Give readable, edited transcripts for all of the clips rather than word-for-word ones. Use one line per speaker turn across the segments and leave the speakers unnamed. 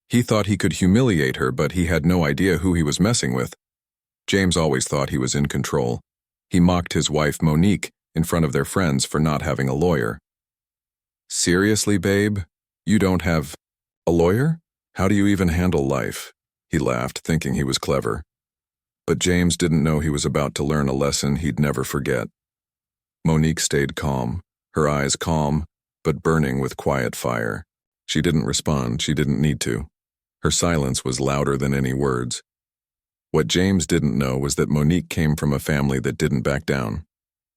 He thought he could humiliate her, but he had no idea who he was messing with. James always thought he was in control. He mocked his wife, Monique, in front of their friends for not having a lawyer. "Seriously, babe? You don't have a lawyer? How do you even handle life?" He laughed, thinking he was clever. But James didn't know he was about to learn a lesson he'd never forget. Monique stayed calm, her eyes calm, but burning with quiet fire. She didn't respond, she didn't need to. Her silence was louder than any words. What James didn't know was that Monique came from a family that didn't back down.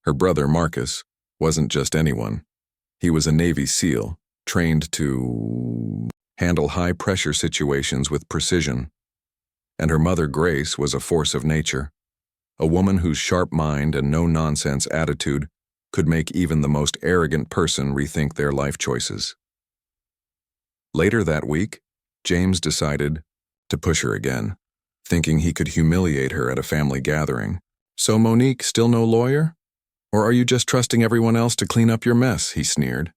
Her brother, Marcus, wasn't just anyone. He was a Navy SEAL, trained to handle high-pressure situations with precision. And her mother, Grace, was a force of nature, a woman whose sharp mind and no-nonsense attitude could make even the most arrogant person rethink their life choices. Later that week, James decided to push her again, thinking he could humiliate her at a family gathering. "So, Monique, still no lawyer? Or are you just trusting everyone else to clean up your mess?" he sneered.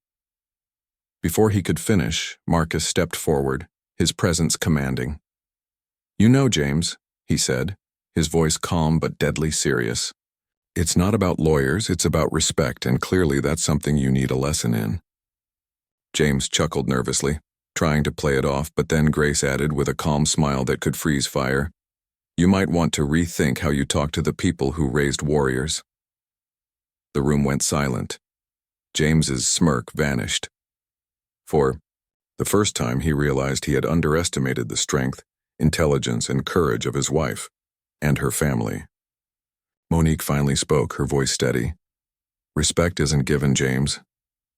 Before he could finish, Marcus stepped forward, his presence commanding. "You know, James," he said, his voice calm but deadly serious. "It's not about lawyers, it's about respect, and clearly that's something you need a lesson in." James chuckled nervously, trying to play it off, but then Grace added with a calm smile that could freeze fire, "You might want to rethink how you talk to the people who raised warriors." The room went silent. James's smirk vanished. For the first time, he realized he had underestimated the strength, intelligence, and courage of his wife and her family. Monique finally spoke, her voice steady. "Respect isn't given, James.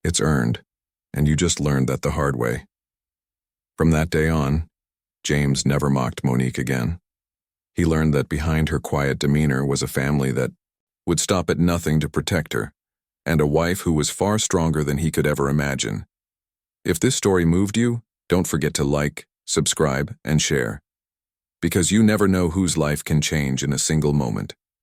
It's earned, and you just learned that the hard way." From that day on, James never mocked Monique again. He learned that behind her quiet demeanor was a family that would stop at nothing to protect her, and a wife who was far stronger than he could ever imagine. If this story moved you, don't forget to like, subscribe, and share. Because you never know whose life can change in a single moment.